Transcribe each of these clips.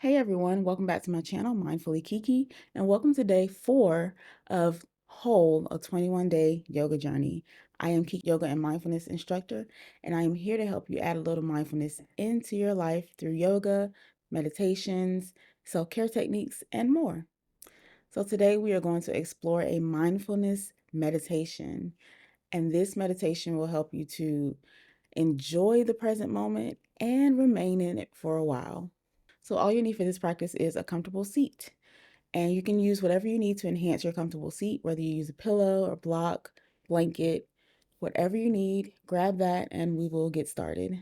Hey everyone, welcome back to my channel, Mindfully Kiki, and welcome to day 4 of Whole, a 21-day yoga journey. I am Kiki, yoga and mindfulness instructor, and I am here to help you add a little mindfulness into your life through yoga, meditations, self-care techniques, and more. So today we are going to explore a mindfulness meditation, and this meditation will help you to enjoy the present moment and remain in it for a while. So all you need for this practice is a comfortable seat. And you can use whatever you need to enhance your comfortable seat, whether you use a pillow or block, blanket, whatever you need, grab that and we will get started.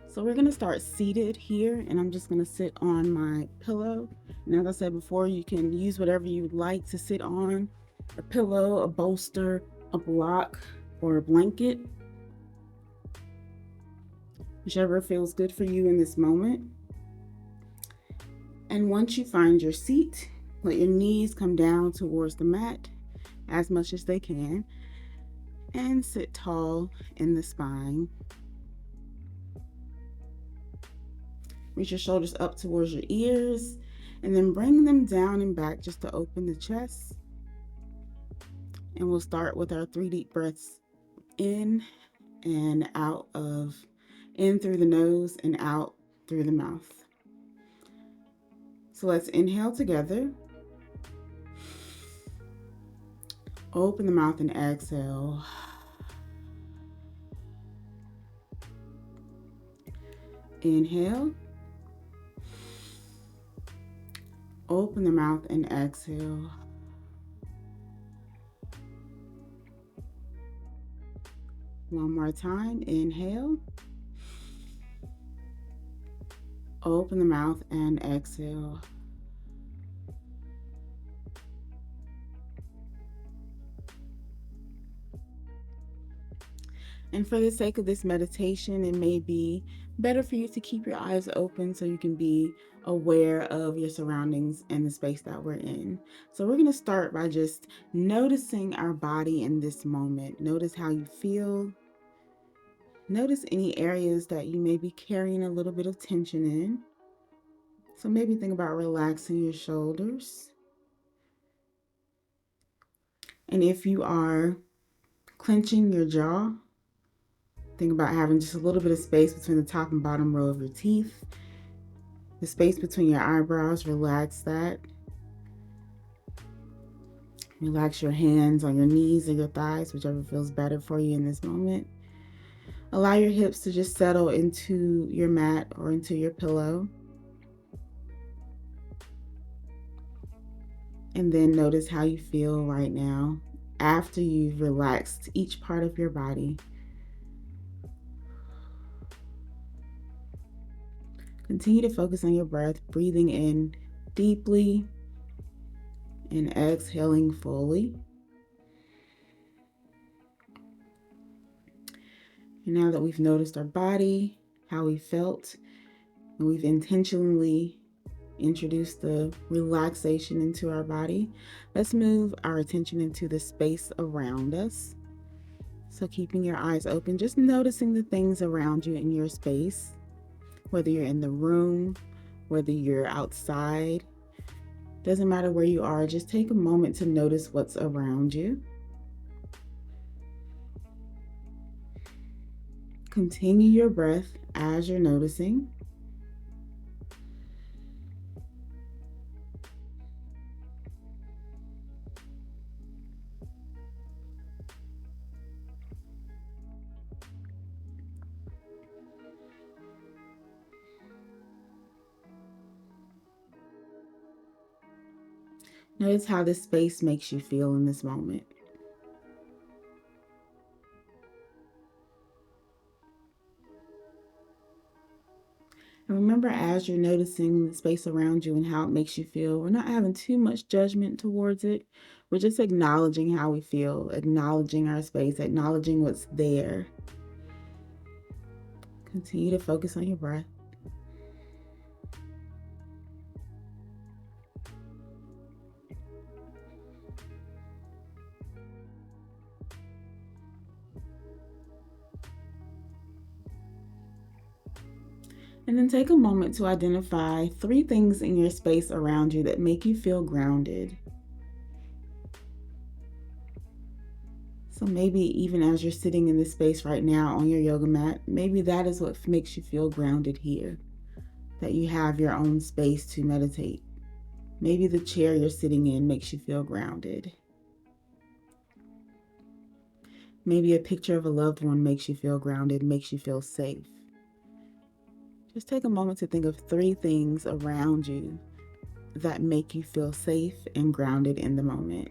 So we're gonna start seated here, and I'm just gonna sit on my pillow. And as I said before, you can use whatever you'd like to sit on, a pillow, a bolster, a block, or a blanket, whichever feels good for you in this moment. And once you find your seat, let your knees come down towards the mat as much as they can and sit tall in the spine. Reach your shoulders up towards your ears and then bring them down and back just to open the chest. And we'll start with our 3 deep breaths in and out in through the nose and out through the mouth. So let's inhale together. Open the mouth and exhale. Inhale. Open the mouth and exhale. One more time. Inhale. Open the mouth and exhale. And for the sake of this meditation, it may be better for you to keep your eyes open so you can be aware of your surroundings and the space that we're in. So we're going to start by just noticing our body in this moment. Notice how you feel. Notice any areas that you may be carrying a little bit of tension in. So maybe think about relaxing your shoulders. And if you are clenching your jaw, think about having just a little bit of space between the top and bottom row of your teeth. The space between your eyebrows, relax that. Relax your hands on your knees or your thighs, whichever feels better for you in this moment. Allow your hips to just settle into your mat or into your pillow. And then notice how you feel right now after you've relaxed each part of your body. Continue to focus on your breath, breathing in deeply and exhaling fully. And now that we've noticed our body, how we felt, and we've intentionally introduced the relaxation into our body, let's move our attention into the space around us. So keeping your eyes open, just noticing the things around you in your space, whether you're in the room, whether you're outside, doesn't matter where you are, just take a moment to notice what's around you. Continue your breath as you're noticing. Notice how this space makes you feel in this moment. And remember, as you're noticing the space around you and how it makes you feel, we're not having too much judgment towards it. We're just acknowledging how we feel, acknowledging our space, acknowledging what's there. Continue to focus on your breath. And then take a moment to identify 3 things in your space around you that make you feel grounded. So maybe even as you're sitting in this space right now on your yoga mat, maybe that is what makes you feel grounded here, that you have your own space to meditate. Maybe the chair you're sitting in makes you feel grounded. Maybe a picture of a loved one makes you feel grounded, makes you feel safe. Just take a moment to think of 3 things around you that make you feel safe and grounded in the moment.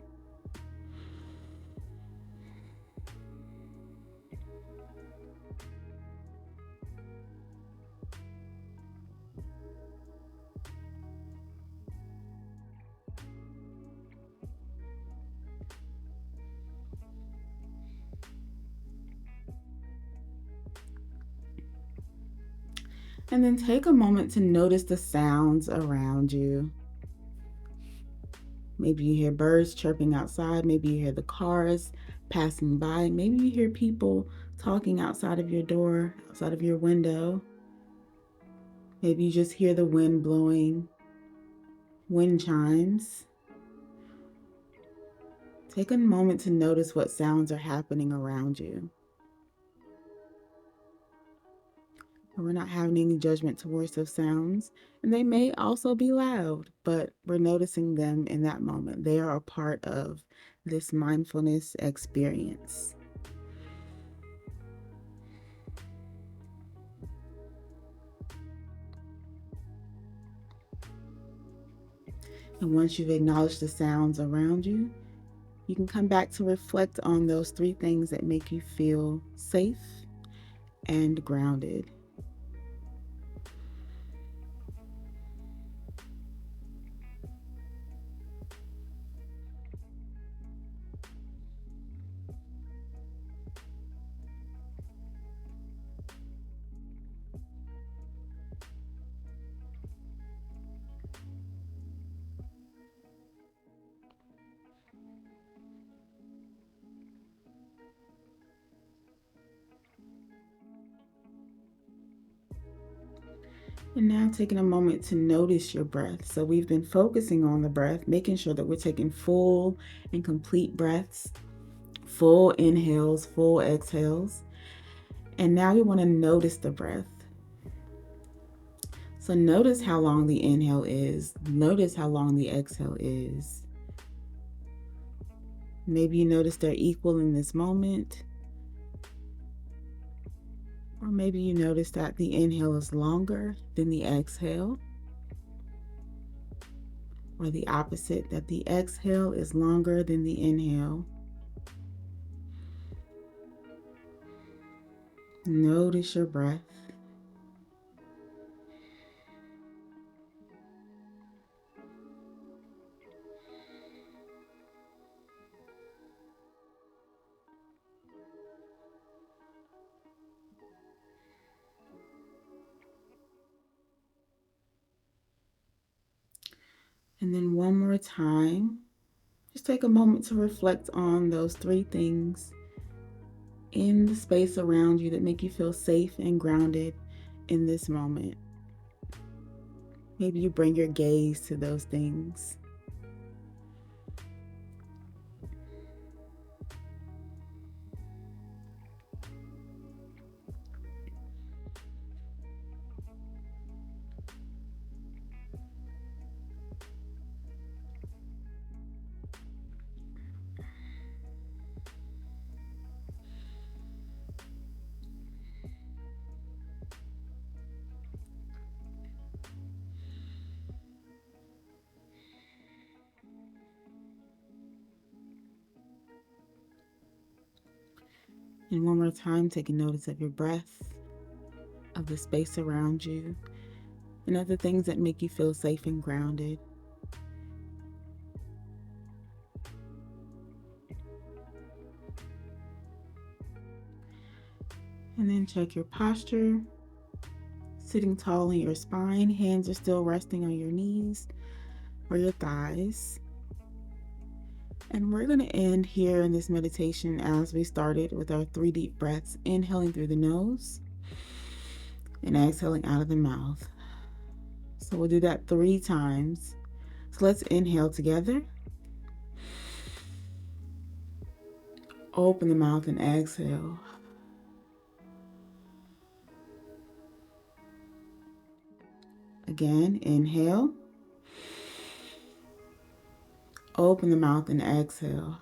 And then take a moment to notice the sounds around you. Maybe you hear birds chirping outside. Maybe you hear the cars passing by. Maybe you hear people talking outside of your door, outside of your window. Maybe you just hear the wind blowing, wind chimes. Take a moment to notice what sounds are happening around you. We're not having any judgment towards those sounds, and they may also be loud, but we're noticing them in that moment. They are a part of this mindfulness experience. And once you've acknowledged the sounds around you, you can come back to reflect on those 3 things that make you feel safe and grounded. And now taking a moment to notice your breath. So we've been focusing on the breath, making sure that we're taking full and complete breaths, full inhales, full exhales. And now we want to notice the breath. So notice how long the inhale is. Notice how long the exhale is. Maybe you notice they're equal in this moment. Or maybe you notice that the inhale is longer than the exhale. Or the opposite, that the exhale is longer than the inhale. Notice your breath. And then one more time, just take a moment to reflect on those 3 things in the space around you that make you feel safe and grounded in this moment. Maybe you bring your gaze to those things. And one more time, taking notice of your breath, of the space around you, and of the things that make you feel safe and grounded. And then check your posture. Sitting tall in your spine, hands are still resting on your knees or your thighs. And we're going to end here in this meditation as we started with our 3 deep breaths, inhaling through the nose and exhaling out of the mouth. So we'll do that 3 times. So let's inhale together. Open the mouth and exhale. Again, inhale. Open the mouth and exhale.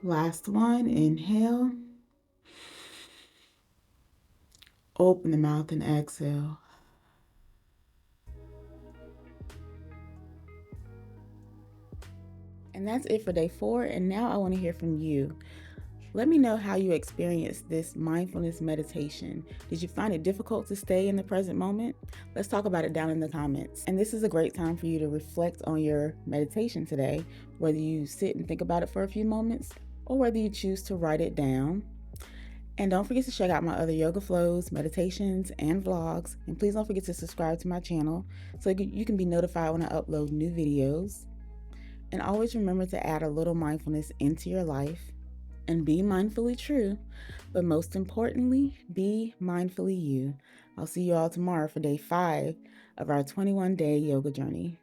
Last one, inhale. Open the mouth and exhale. And that's it for day 4. And now I want to hear from you. Let me know how you experienced this mindfulness meditation. Did you find it difficult to stay in the present moment? Let's talk about it down in the comments. And this is a great time for you to reflect on your meditation today, whether you sit and think about it for a few moments or whether you choose to write it down. And don't forget to check out my other yoga flows, meditations, and vlogs. And please don't forget to subscribe to my channel so you can be notified when I upload new videos. And always remember to add a little mindfulness into your life. And be mindfully true, but most importantly, be mindfully you. I'll see you all tomorrow for day 5 of our 21-day yoga journey.